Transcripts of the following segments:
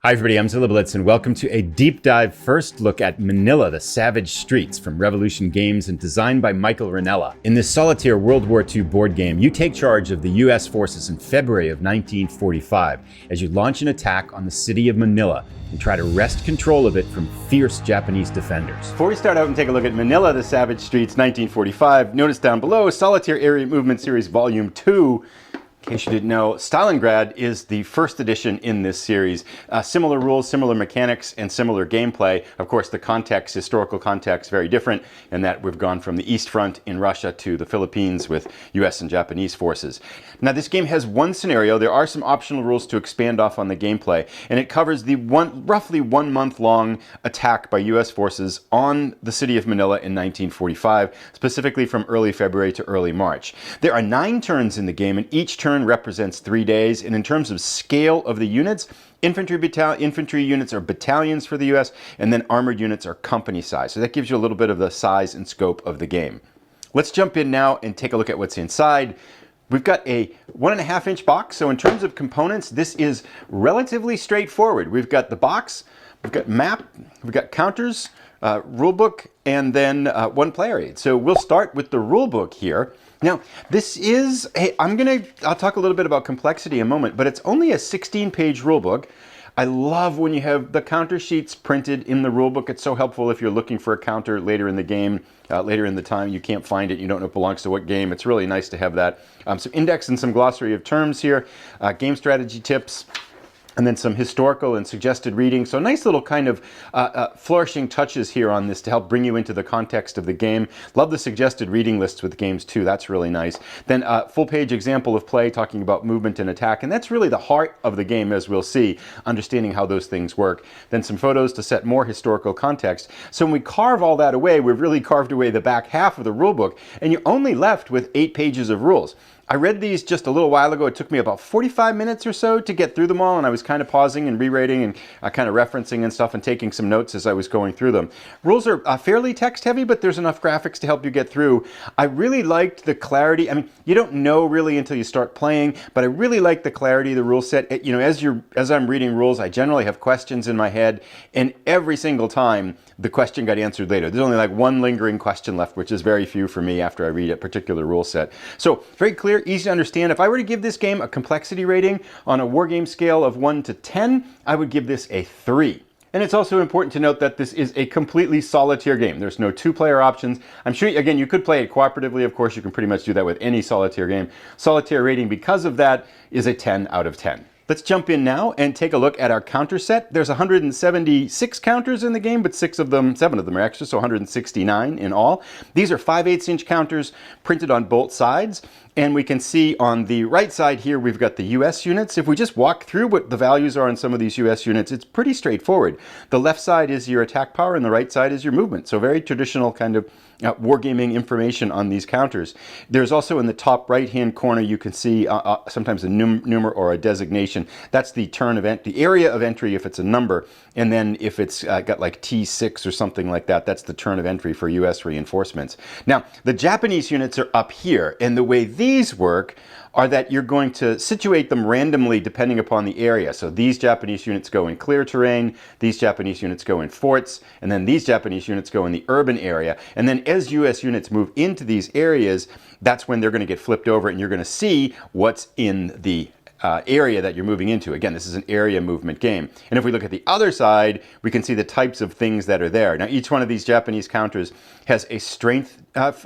Hi everybody, I'm Zilla Blitz and welcome to a deep dive first look at Manila The Savage Streets from Revolution Games and designed by Michael Rinella. In this solitaire World War II board game, you take charge of the US forces in February of 1945 as you launch an attack on the city of Manila and try to wrest control of it from fierce Japanese defenders. Before we start out and take a look at Manila The Savage Streets 1945, notice down below Solitaire Area Movement Series Volume 2. In case you didn't know, Stalingrad is the first edition in this series. Similar rules, similar mechanics, and similar gameplay. Of course, the context, historical context, very different in that we've gone from the East Front in Russia to the Philippines with US and Japanese forces. Now, this game has one scenario. There are some optional rules to expand off on the gameplay, and it covers the roughly 1 month long attack by US forces on the city of Manila in 1945, specifically from early February to early March. There are 9 turns in the game, and each turn represents 3 days, and in terms of scale of the units, infantry units are battalions for the US, and then armored units are company size. So that gives you a little bit of the size and scope of the game. Let's jump in now and take a look at what's inside. We've got a 1.5-inch box, so in terms of components, this is relatively straightforward. We've got the box, we've got map, we've got counters, rulebook, and then one player aid. So we'll start with the rulebook here. Now, this is, I'll talk a little bit about complexity in a moment, but it's only a 16-page rulebook. I love when you have the counter sheets printed in the rulebook. It's so helpful if you're looking for a counter later in the game, later in the time, you can't find it, you don't know if it belongs to what game. It's really nice to have that. Some index and some glossary of terms here, game strategy tips, and then some historical and suggested reading. So nice little kind of flourishing touches here on this to help bring you into the context of the game. Love the suggested reading lists with games too. That's really nice. Then full page example of play talking about movement and attack. And that's really the heart of the game, as we'll see, understanding how those things work. Then some photos to set more historical context. So when we carve all that away, we've really carved away the back half of the rulebook, and you're only left with 8 pages of rules. I read these just a little while ago. It took me about 45 minutes or so to get through them all, and I was kind of pausing and rereading and kind of referencing and stuff and taking some notes as I was going through them. Rules are fairly text heavy, but there's enough graphics to help you get through. I really liked the clarity. I mean, you don't know really until you start playing, but I really like the clarity of the rule set. As I'm reading rules, I generally have questions in my head, and every single time the question got answered later. There's only like one lingering question left, which is very few for me after I read a particular rule set. So very clear, easy to understand. If I were to give this game a complexity rating on a wargame scale of 1 to 10, I would give this a 3. And it's also important to note that this is a completely solitaire game. There's no 2-player options. I'm sure, again, you could play it cooperatively. Of course, you can pretty much do that with any solitaire game. Solitaire rating, because of that, is a 10 out of 10. Let's jump in now and take a look at our counter set. There's 176 counters in the game, but 7 of them are extra, so 169 in all. These are 5/8-inch counters printed on both sides. And we can see on the right side here, we've got the US units. If we just walk through what the values are on some of these US units, it's pretty straightforward. The left side is your attack power and the right side is your movement. So very traditional kind of wargaming information on these counters. There's also in the top right-hand corner, you can see sometimes a numer or a designation. That's the turn of the area of entry if it's a number. And then if it's got like T6 or something like that, that's the turn of entry for US reinforcements. Now, the Japanese units are up here, and the way these work are that you're going to situate them randomly depending upon the area. So these Japanese units go in clear terrain, these Japanese units go in forts, and then these Japanese units go in the urban area. And then as US units move into these areas, that's when they're going to get flipped over and you're going to see what's in the area that you're moving into. Again, this is an area movement game. And if we look at the other side, we can see the types of things that are there. Now, each one of these Japanese counters has a strength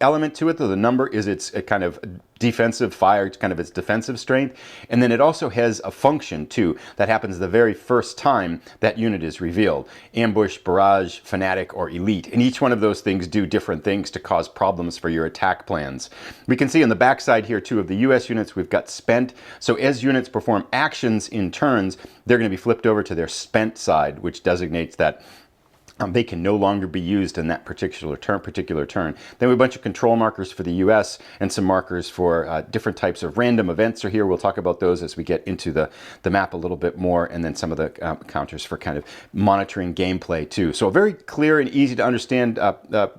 element to it, though the number is its kind of defensive fire, kind of its defensive strength. And then it also has a function too that happens the very first time that unit is revealed. Ambush, barrage, fanatic, or elite. And each one of those things do different things to cause problems for your attack plans. We can see on the back side here too of the US units, we've got spent. So as units perform actions in turns, they're going to be flipped over to their spent side, which designates that they can no longer be used in that particular turn. Then we have a bunch of control markers for the US and some markers for different types of random events are here. We'll talk about those as we get into the map a little bit more, and then some of the counters for kind of monitoring gameplay too. So a very clear and easy to understand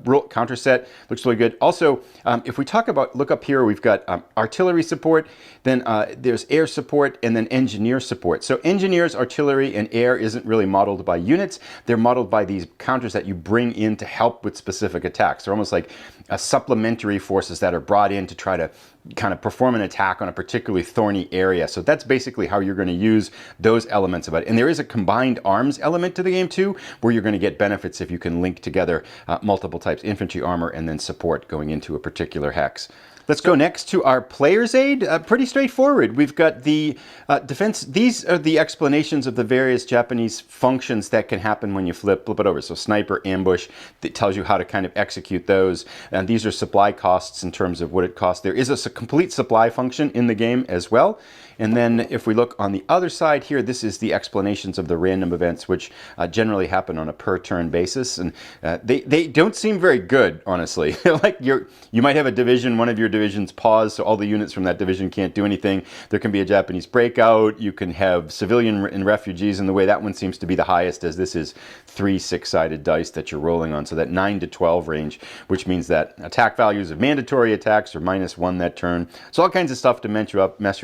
rule counter set. Looks really good. Also, if we talk about, look up here, we've got artillery support, then there's air support, and then engineer support. So engineers, artillery, and air isn't really modeled by units. They're modeled by these counters that you bring in to help with specific attacks. They're almost like supplementary forces that are brought in to try to kind of perform an attack on a particularly thorny area. So that's basically how you're going to use those elements of it. And there is a combined arms element to the game too, where you're going to get benefits if you can link together multiple types, infantry, armor, and then support going into a particular hex. Let's go next to our player's aid. Pretty straightforward. We've got the defense. These are the explanations of the various Japanese functions that can happen when you flip it over. So sniper, ambush, that tells you how to kind of execute those. And these are supply costs in terms of what it costs. There is a complete supply function in the game as well. And then if we look on the other side here, this is the explanations of the random events, which generally happen on a per turn basis. And they don't seem very good, honestly. Like you might have a division, one of your divisions pause, so all the units from that division can't do anything. There can be a Japanese breakout. You can have civilian and refugees, and the way that one seems to be the highest, as this is 3 6-sided dice that you're rolling on. So that 9 to 12 range, which means that attack values of mandatory attacks are -1 that turn. So all kinds of stuff to mess you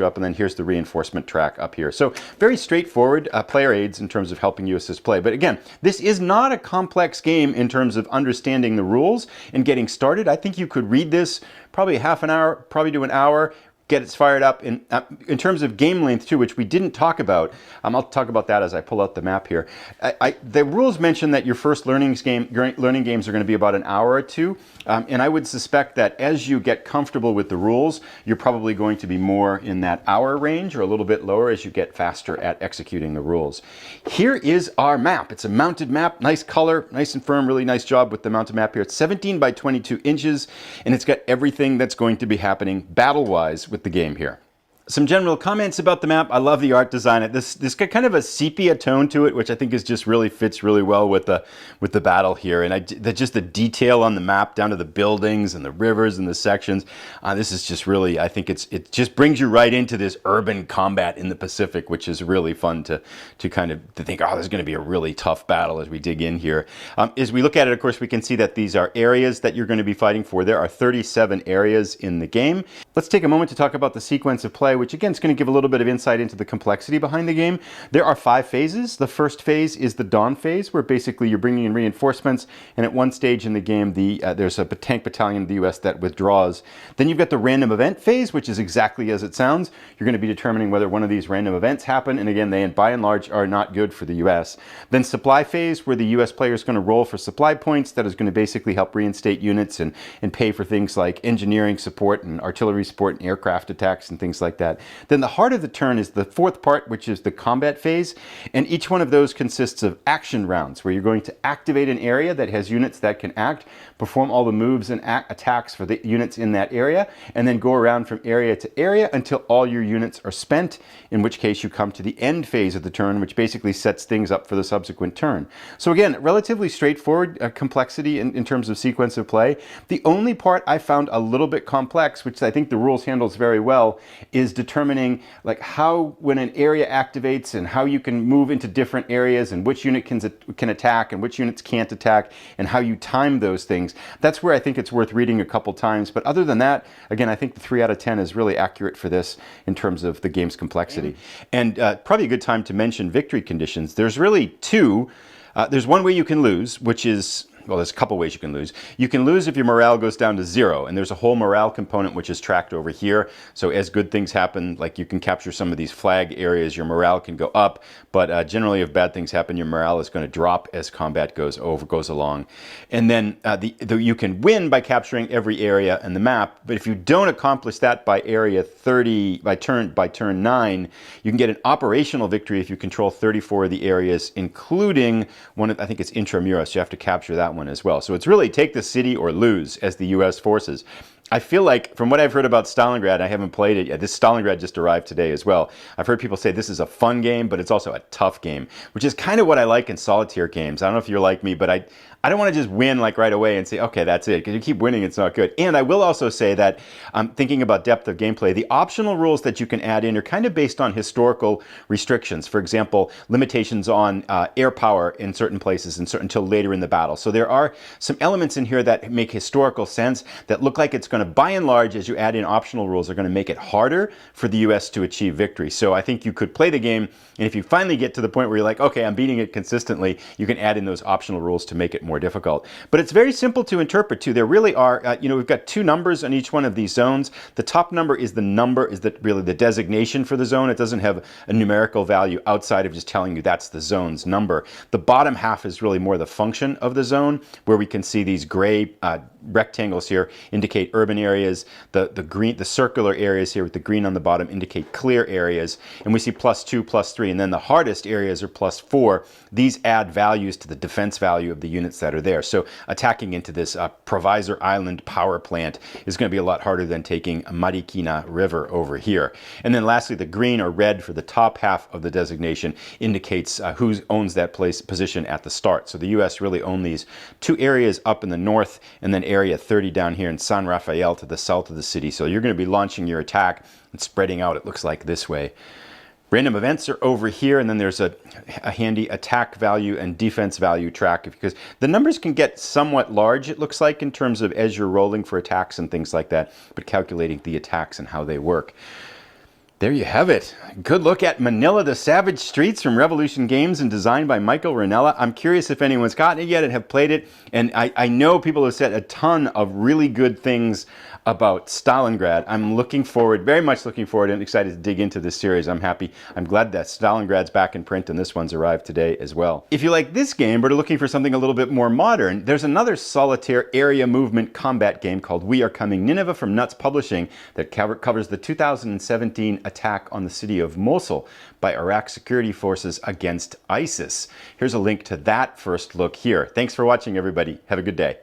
up. And then here's the reinforcement track up here. So very straightforward player aids in terms of helping you assist play. But again, this is not a complex game in terms of understanding the rules and getting started. I think you could read this probably half an hour, probably to an hour, get it fired up. In terms of game length too, which we didn't talk about, I'll talk about that as I pull out the map here. The rules mention that your first learning games are going to be about an hour or two, and I would suspect that as you get comfortable with the rules, you're probably going to be more in that hour range or a little bit lower as you get faster at executing the rules. Here is our map. It's a mounted map, nice color, nice and firm, really nice job with the mounted map here. It's 17 by 22 inches, and it's got everything that's going to be happening battle-wise with the game here. Some general comments about the map. I love the art design. This got kind of a sepia tone to it, which I think is just really fits really well with the battle here. And just the detail on the map down to the buildings and the rivers and the sections. This is just really, I think it just brings you right into this urban combat in the Pacific, which is really fun to think, oh, there's going to be a really tough battle as we dig in here. As we look at it, of course, we can see that these are areas that you're going to be fighting for. There are 37 areas in the game. Let's take a moment to talk about the sequence of play, which again is going to give a little bit of insight into the complexity behind the game. There are 5 phases. The first phase is the dawn phase, where basically you're bringing in reinforcements, and at one stage in the game, there's a tank battalion of the US that withdraws. Then you've got the random event phase, which is exactly as it sounds. You're going to be determining whether one of these random events happen, and again, they by and large are not good for the US. Then supply phase, where the US player is going to roll for supply points. That is going to basically help reinstate units and pay for things like engineering support and artillery support and aircraft attacks and things like that. Then the heart of the turn is the fourth part, which is the combat phase, and each one of those consists of action rounds, where you're going to activate an area that has units that can act, perform all the moves and attacks for the units in that area, and then go around from area to area until all your units are spent, in which case you come to the end phase of the turn, which basically sets things up for the subsequent turn. So again, relatively straightforward complexity in terms of sequence of play. The only part I found a little bit complex, which I think the rules handles very well, is determining like how, when an area activates, and how you can move into different areas, and which unit can attack and which units can't attack, and how you time those things. That's where I think it's worth reading a couple times. But other than that, again, I think the 3 out of 10 is really accurate for this in terms of the game's complexity. And probably a good time to mention victory conditions. There's really 2. There's one way you can lose, which is, well, there's a couple ways you can lose. You can lose if your morale goes down to 0, and there's a whole morale component which is tracked over here. So as good things happen, like you can capture some of these flag areas, your morale can go up, but generally if bad things happen, your morale is going to drop as combat goes along. And then you can win by capturing every area in the map, but if you don't accomplish that by area 30, by turn 9, you can get an operational victory if you control 34 of the areas, including one of, I think it's Intramuros, so you have to capture that one as well. So it's really take the city or lose as the US forces. I feel like, from what I've heard about Stalingrad, I haven't played it yet. This Stalingrad just arrived today as well. I've heard people say this is a fun game, but it's also a tough game, which is kind of what I like in solitaire games. I don't know if you're like me, but I don't want to just win like right away and say, okay, that's it. Because you keep winning, it's not good. And I will also say that thinking about depth of gameplay, the optional rules that you can add in are kind of based on historical restrictions. For example, limitations on air power in certain places until later in the battle. So there are some elements in here that make historical sense that look like it's going to, by and large, as you add in optional rules, are going to make it harder for the US to achieve victory. So I think you could play the game, and if you finally get to the point where you're like, okay, I'm beating it consistently, you can add in those optional rules to make it more difficult. But it's very simple to interpret too. There really are, we've got two numbers on each one of these zones. The top number is really the designation for the zone. It doesn't have a numerical value outside of just telling you that's the zone's number. The bottom half is really more the function of the zone, where we can see these gray rectangles here indicate urban areas. The circular areas here with the green on the bottom indicate clear areas. And we see +2, +3, and then the hardest areas are +4. These add values to the defense value of the units that are there. So attacking into this Provisor Island power plant is going to be a lot harder than taking Marikina River over here. And then lastly, the green or red for the top half of the designation indicates who owns that position at the start. So the US really own these two areas up in the north, and then Area 30 down here in San Rafael to the south of the city. So you're going to be launching your attack and spreading out, it looks like this way. Random events are over here, and then there's a handy attack value and defense value track, because the numbers can get somewhat large, it looks like, in terms of as you're rolling for attacks and things like that, but calculating the attacks and how they work. There you have it. Good look at Manila The Savage Streets from Revolution Games and designed by Michael Rinella. I'm curious if anyone's gotten it yet and have played it. And I know people have said a ton of really good things about Stalingrad. I'm very much looking forward and excited to dig into this series. I'm glad that Stalingrad's back in print and this one's arrived today as well. If you like this game but are looking for something a little bit more modern, there's another solitaire area movement combat game called We Are Coming Nineveh from Nuts Publishing that covers the 2017 attack on the city of Mosul by Iraq security forces against ISIS. Here's a link to that first look here. Thanks for watching, everybody. Have a good day.